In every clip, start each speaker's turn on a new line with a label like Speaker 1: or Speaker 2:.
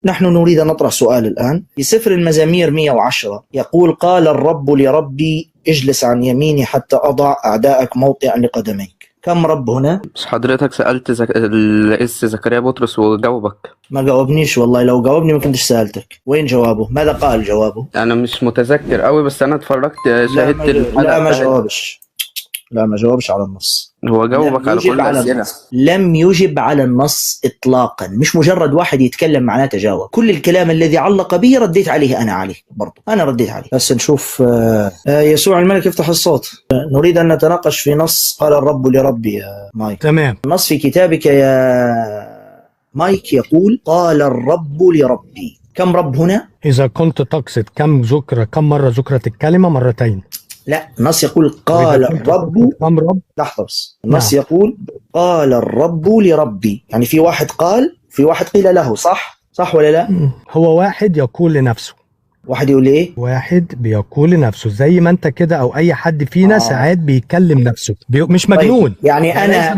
Speaker 1: نحن نريد أن نطرح سؤال الآن. في سفر المزامير 110 يقول: قال الرب لربي اجلس عن يميني حتى أضع أعدائك موطئا لقدميك. كم رب هنا؟
Speaker 2: بس حضرتك سألت القس زكريا بطرس وجاوبك.
Speaker 1: ما جاوبنيش والله، لو جاوبني ما كنتش سألتك. وين جوابه؟ ماذا قال جوابه؟
Speaker 2: أنا مش متذكر قوي، بس أنا اتفرجت شاهدت الحلقة.
Speaker 1: لا ما جاوبش، لا ما جاوبش على النص.
Speaker 2: هو جاوبك على كل الأسئلة.
Speaker 1: لم يجب على النص إطلاقا، مش مجرد واحد يتكلم معناته جاوب. كل الكلام الذي علق به رديت عليه أنا عليه برضو، أنا رديت عليه. بس نشوف يسوع الملك يفتح الصوت. نريد أن نتناقش في نص قال الرب لربي يا مايك.
Speaker 3: تمام.
Speaker 1: النص في كتابك يا مايك يقول: قال الرب لربي. كم رب هنا؟
Speaker 3: إذا كنت تقصد كم مرة ذكرت الكلمة؟ مرتين.
Speaker 1: لا، النص يقول قال الرب.
Speaker 3: كم رب؟
Speaker 1: لحظة بس، النص يقول قال الرب لربي، يعني في واحد قال، في واحد قيل له. صح ولا لا؟
Speaker 3: هو واحد يقول لنفسه.
Speaker 1: واحد يقول ايه؟
Speaker 3: واحد بيقول لنفسه، زي ما انت كده او اي حد فينا ساعات بيكلم نفسه، مش مجنون.
Speaker 1: طيب. يعني انا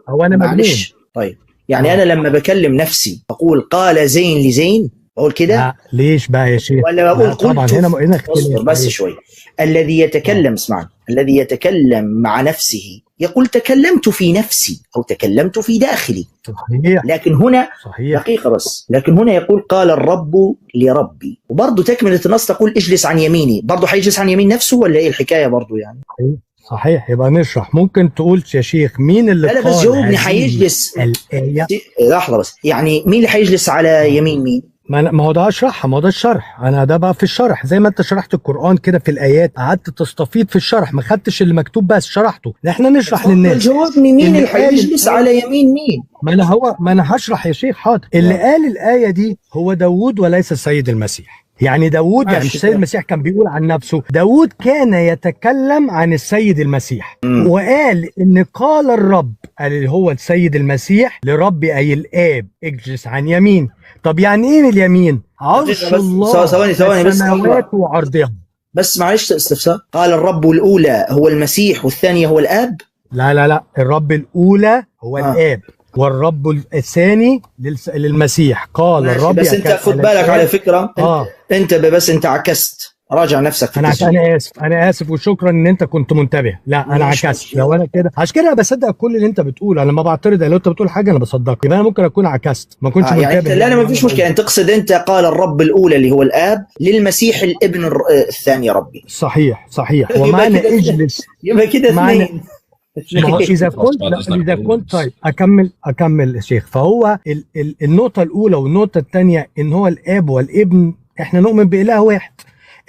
Speaker 3: او انا مجنون.
Speaker 1: طيب يعني انا لما بكلم نفسي اقول قال زين لزين، اقول كده؟
Speaker 3: ليش بقى يا شيخ؟
Speaker 1: ولا بقول
Speaker 3: طبعا هنا
Speaker 1: اصبر بس شوي. الذي يتكلم اسمعني، الذي يتكلم مع نفسه يقول تكلمت في نفسي او تكلمت في داخلي.
Speaker 3: صحيح.
Speaker 1: لكن هنا
Speaker 3: صحيح.
Speaker 1: دقيقة بس، لكن هنا يقول قال الرب لربي، وبرضه تكملة النص تقول اجلس عن يميني. برضه حيجلس عن يمين نفسه ولا ايه الحكاية برضه يعني؟
Speaker 3: صحيح. يبقى نشرح. ممكن تقول يا شيخ مين اللي
Speaker 1: لا بس جاوبني. حيجلس
Speaker 3: الآية؟
Speaker 1: لحظة بس، يعني مين اللي حيجلس على يمين مين؟
Speaker 3: ما هو ده اشرحها، ما هو ده الشرح. انا ده بقى في الشرح، زي ما انت شرحت القرآن كده في الآيات، قعدت تستفيض في الشرح، ما خدتش اللي مكتوب بس شرحته. احنا نشرح للناس.
Speaker 1: جاوبني، مين اللي حيجلس على يمين مين؟
Speaker 3: ما انا هشرح يا شيخ. حاضر. اللي قال الآية دي هو داوود وليس السيد المسيح. يعني داوود، يعني السيد المسيح كان بيقول عن نفسه، داوود كان يتكلم عن السيد المسيح. وقال ان قال الرب، قال اللي هو السيد المسيح لربي اي الآب اجلس عن يمين. طب يعني ايه اليمين؟ عرش الله.
Speaker 1: ثواني بس،
Speaker 3: السماوات وعرضها.
Speaker 1: بس معلش استفسار. قال الرب الأولى هو المسيح والثانية هو الآب؟
Speaker 3: لا، الرب الأولى هو الآب، والرب الثاني للمسيح. قال الرب.
Speaker 1: بس انت خد بالك على فكرة. انت عكست. راجع نفسك في
Speaker 3: انا اسف وشكرا ان انت كنت منتبه. لا انا عكست. لو انا كده عشان كده بصدق كل اللي انت بتقوله. انا لما بعترض لو انت بتقول حاجه انا بصدقك، يبقى انا ممكن اكون عكست، ما كنتش منتبه.
Speaker 1: لا انا ما فيش مشكله. انت تقصد انت قال الرب الاولى اللي هو الاب للمسيح الابن الثاني ربي.
Speaker 3: صحيح. ومعنى اجلس
Speaker 1: يبقى كده اثنين.
Speaker 3: اذا كنت طيب اكمل يا شيخ. فهو النقطه الاولى والنقطه الثانيه ان هو الاب والابن، احنا نؤمن باله واحد.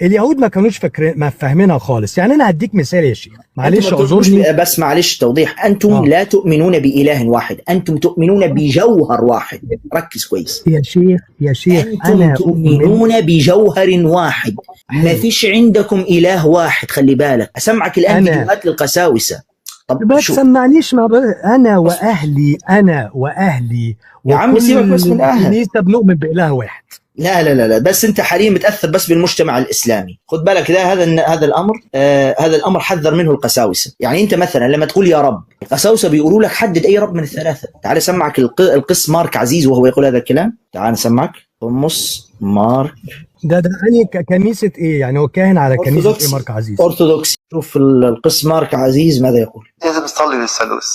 Speaker 3: اليهود ما كانوش فاهمينها خالص. يعني انا هديك مثال يا شيخ، معلش اعذرني
Speaker 1: بس معلش توضيح. انتم لا تؤمنون بإله واحد، انتم تؤمنون بجوهر واحد. ركز كويس
Speaker 3: يا شيخ.
Speaker 1: انتم تؤمنون بجوهر واحد. ما فيش عندكم إله واحد. خلي بالك، اسمعك الان فيديوهات للقساوسة.
Speaker 3: طب ما تسمعنيش. انا واهلي
Speaker 1: يا عم سيبك بس من اهل.
Speaker 3: بنؤمن بإله واحد.
Speaker 1: لا بس انت حاليا متاثر بس بالمجتمع الاسلامي. خد بالك، هذا الامر حذر منه القساوسه. يعني انت مثلا لما تقول يا رب، القساوسه بيقولوا لك حدد اي رب من الثلاثه. تعال اسمعك القس مارك عزيز وهو يقول هذا الكلام. تعال نسمعك قمص مارك.
Speaker 3: ده يعني كنيسه ايه؟ يعني هو كاهن على كنيسه ايه مارك عزيز؟
Speaker 1: ارثوذكسي. شوف القس مارك عزيز ماذا يقول.
Speaker 4: لازم نصلي للثالوث،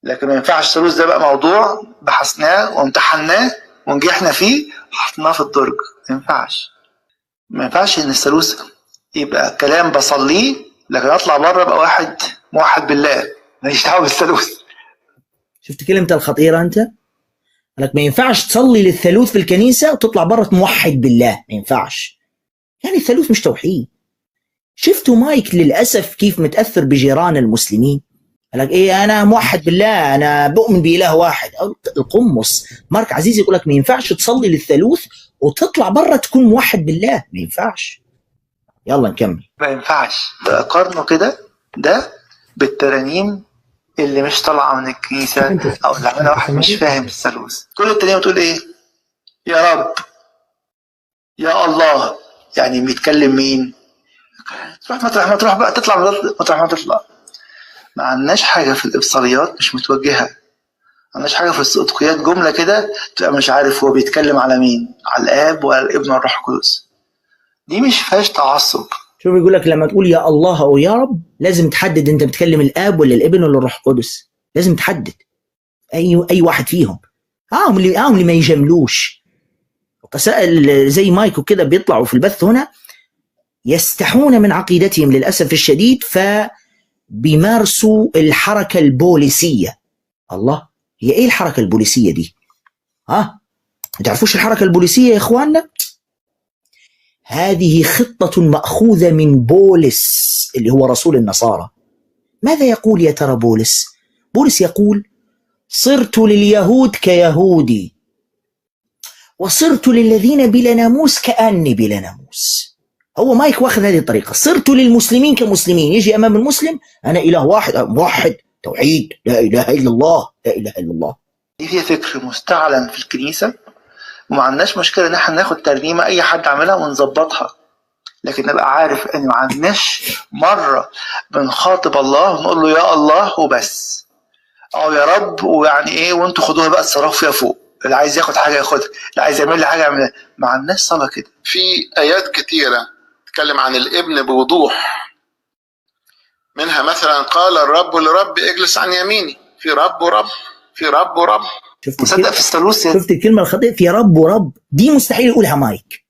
Speaker 4: لكن ما ينفعش الثالوث ده بقى موضوع بحثناه وامتحناه ونجحنا فيه وحطناه في الدرج. ما ينفعش ان الثالوث يبقى كلام بصليه لكن اطلع بره ابقى واحد موحد بالله، ماليش دعوه بالثالوث.
Speaker 1: شفت كلمة الخطيرة انت؟ قالك ما ينفعش تصلي للثالوث في الكنيسة وتطلع بره موحد بالله. ما ينفعش. يعني الثالوث مش توحيد. شفتوا مايك للأسف كيف متأثر بجيران المسلمين؟ قالك ايه انا موحد بالله، انا بؤمن بإله واحد. القمص مارك عزيز يقولك ما ينفعش تصلي للثالوث وتطلع بره تكون موحد بالله. ما ينفعش. يلا نكمل.
Speaker 4: ما ينفعش قارنوا كده ده بالترانيم اللي مش طالعه من الكنيسه او اللي عملها واحد مش فاهم الثالوث. كل الترانيم بتقول ايه؟ يا رب، يا الله. يعني بيتكلم مين؟ تروح مطرح ما تروح بقى، تطلع مطرح ما تطلع. ما عندناش حاجه في الابصاريات مش متوجهه عندناش حاجة في السقطقيات جملة كده تبقى مش عارف هو بيتكلم على مين، على الآب ولا الابن والروح القدس. دي مش فيهاش تعصب.
Speaker 1: شوف يقول لك لما تقول يا الله او يا رب لازم تحدد انت بتكلم الاب ولا الابن ولا الروح القدس، لازم تحدد اي واحد فيهم. اللي ما يجملوش زي مايك وكده بيطلعوا في البث هنا يستحون من عقيدتهم للاسف الشديد، فبيمارسوا الحركه البوليسيه. الله، هي ايه الحركه البوليسيه دي؟ ما تعرفوش الحركه البوليسيه يا اخواننا؟ هذه خطة مأخوذة من بولس اللي هو رسول النصارى. ماذا يقول يا ترى بولس؟ بولس يقول صرت لليهود كيهودي وصرت للذين بلا ناموس كأني بلا ناموس. هو مايك واخذ هذه الطريقة، صرت للمسلمين كمسلمين. يجي أمام المسلم أنا إله واحد، موحد، توحيد، لا إله إلا الله، لا إله إلا الله.
Speaker 4: دي فيها فكر مستعلن في الكنيسة، وما عندناش مشكلة ان احنا ناخد ترنيمة اي حد عملها ونظبطها، لكن نبقى عارف ان ما عندناش مرة بنخاطب الله ونقول له يا الله وبس، او يا رب ويعني ايه وانتوا خدوها بقى اتصرفوا فيها فوق، اللي عايز ياخد حاجة ياخدها، اللي عايز يعمل لي حاجة يعملها. ما عندناش صلاة كده.
Speaker 5: في ايات كتيرة تتكلم عن الابن بوضوح، منها مثلا قال الرب لرب اجلس عن يميني. في رب ورب، في رب ورب.
Speaker 4: مصدق في الثالوث.
Speaker 1: شفت الكلمة الخطيئة في رب ورب دي مستحيل يقولها مايك.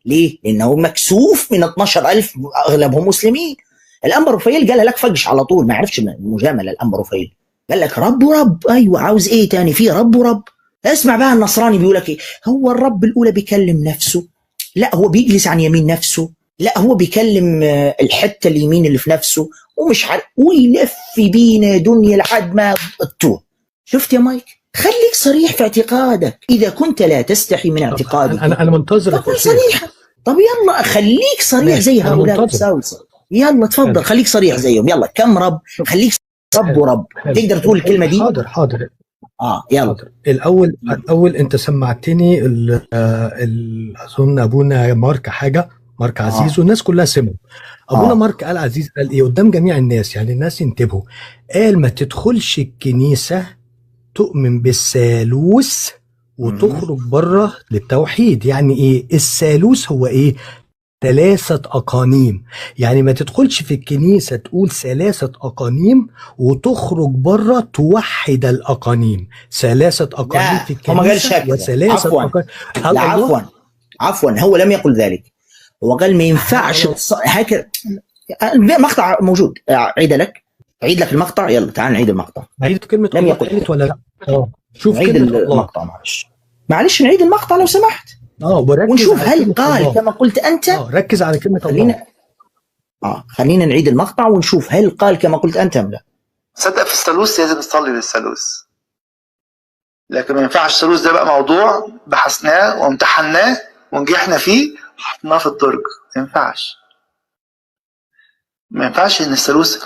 Speaker 1: ليه؟ لأنه مكسوف من 12,000 أغلبهم مسلمين. الأنبا رفايل قالها لك فجش على طول، ما عرفش المجاملة. الأنبا رفايل قال لك رب ورب. أيوة، عاوز إيه تاني؟ في رب ورب. اسمع بقى النصراني بيقول لك إيه؟ هو الرب الأولى بيكلم نفسه؟ لا، هو بيجلس عن يمين نفسه. لا، هو بيكلم الحتة اليمين اللي في نفسه ومش عارف، ويلف بينا دنيا لحد ما التوه. شفت يا مايك؟ خليك صريح في اعتقادك. إذا كنت لا تستحي من اعتقادك
Speaker 3: أنا منتظر.
Speaker 1: فكن صريحا. طب يلا خليك صريح زي هؤلاء الساوسة. يلا تفضل خليك صريح زيهم. يلا كم رب؟ خليك رب ورب. تقدر تقول الكلمة دي؟
Speaker 3: حاضر.
Speaker 1: يلا.
Speaker 3: حاضر. الأول أنت سمعتني أظن أبونا مارك حاجة، مارك عزيز، والناس كلها سمعوا. أبونا مارك قال عزيز قال إيه قدام جميع الناس، يعني الناس ينتبهوا. قال ما تدخلش الكنيسة تؤمن بالثالوث وتخرج بره للتوحيد. يعني ايه الثالوث؟ هو ايه؟ 3 أقانيم. يعني ما تدخلش في الكنيسة تقول 3 أقانيم وتخرج بره توحد الأقانيم. 3 أقانيم في الكنيسة.
Speaker 1: هو ما قالش هكذا. عفوا هو لم يقل ذلك. هو قال ما ينفعش هكذا. المقطع موجود، عيد لك المقطع. يلا تعال نعيد المقطع.
Speaker 3: عيد كلمة
Speaker 1: لم يقل
Speaker 3: ولا لا؟ شوف
Speaker 1: نعيد المقطع. معلش نعيد المقطع لو سمحت. ونشوف هل قال كما قلت أنت.
Speaker 3: ركز على كلمة الله.
Speaker 1: خلينا نعيد المقطع ونشوف هل قال كما قلت أنت أم لا.
Speaker 4: صدق في الثالوث لازم نصلي للثالوث، لكن ما ينفعش الثالوث ده بقى موضوع بحثناه وامتحناه ونجحنا فيه وحطناه في الدرج. ما ينفعش ان الثالوث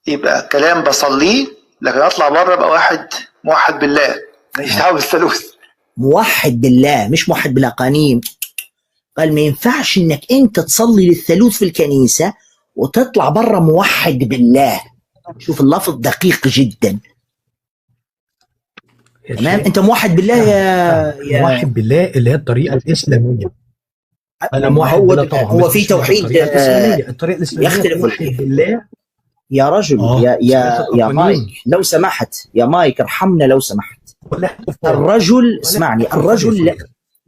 Speaker 4: يبقى كلام بصليه لكن اطلع بره بقى واحد موحد بالله. ماليش دعوه بالثالوث.
Speaker 1: موحد بالله مش موحد بالاقانيم. قال ما ينفعش انك انت تصلي للثالوث في الكنيسه وتطلع بره موحد بالله. شوف اللفظ دقيق جدا. تمام؟ انت موحد بالله يا
Speaker 3: موحد بالله اللي هي الطريقه الاسلاميه.
Speaker 1: انا موحد بالله طبعا. هو في توحيد
Speaker 3: الطريقه الاسلاميه
Speaker 1: يختلف
Speaker 3: بالله
Speaker 1: يا رجل. يا مايك لو سمحت، يا مايك ارحمنا لو سمحت. الرجل اسمعني، الرجل لا.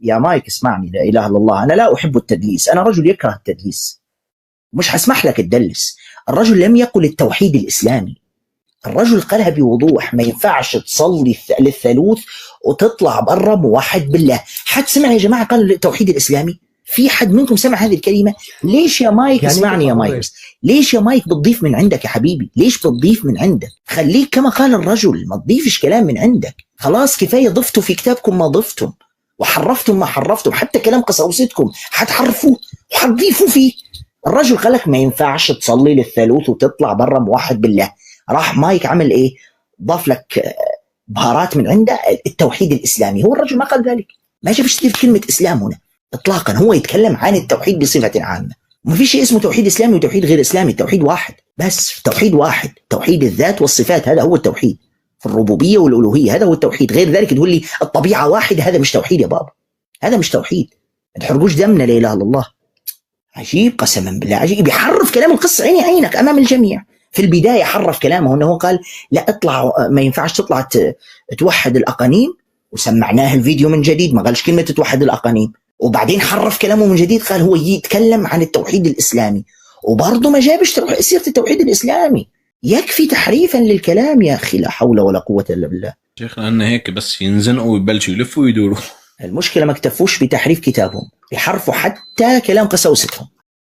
Speaker 1: يا مايك اسمعني، لا اله الا الله، انا لا احب التدليس، انا رجل يكره التدليس، مش هسمح لك تدلس. الرجل لم يقل التوحيد الاسلامي، الرجل قالها بوضوح. ما ينفعش تصلي للثالوث وتطلع بره موحد بالله. حد سمع يا جماعه قال التوحيد الاسلامي؟ في حد منكم سمع هذه الكلمه؟ ليش يا مايك يعني اسمعني يا مايك، ليش يا مايك بتضيف من عندك يا حبيبي؟ ليش بتضيف من عندك؟ خليك كما قال الرجل، ما تضيفش كلام من عندك. خلاص كفايه ضفتوا في كتابكم ما ضفتم وحرفتم ما حرفتم، حتى كلام قساوستكم حتحرفوا وحتضيفوا فيه. الرجل قالك ما ينفعش تصلي للثالوث وتطلع بره موحد بالله. راح مايك عمل ايه؟ ضاف لك بهارات من عنده، التوحيد الاسلامي. هو الرجل ما قال ذلك، ما جابش كلمه اسلام هنا اطلاقا. هو يتكلم عن التوحيد بصفه عامه. ما في شيء اسمه توحيد اسلامي وتوحيد غير اسلامي، التوحيد واحد بس، توحيد واحد، توحيد الذات والصفات، هذا هو التوحيد في الربوبيه والالوهيه، هذا هو التوحيد. غير ذلك تقول لي الطبيعه واحده، هذا مش توحيد يا بابا، هذا مش توحيد. ما تحرقوش دمنا، لا اله الا الله. عجيب قسما بالله، عجيب. يحرف كلام القصه عيني عينك امام الجميع. في البدايه حرف كلامه انه قال لا اطلع، ما ينفعش تطلع توحد الاقانيم، وسمعناه الفيديو من جديد ما قالش كلمه توحد الاقانيم. وبعدين حرف كلامه من جديد، قال هو يتكلم عن التوحيد الاسلامي، وبرضه ما جابش سيره التوحيد الاسلامي. يكفي تحريفا للكلام يا اخي، لا حول ولا قوه الا بالله.
Speaker 6: شيخنا ان هيك بس ينزنقوا ويبلشوا يلفوا ويدوروا.
Speaker 1: المشكله ما اكتفوش بتحريف كتابهم، بيحرفوا حتى كلام قساوستهم.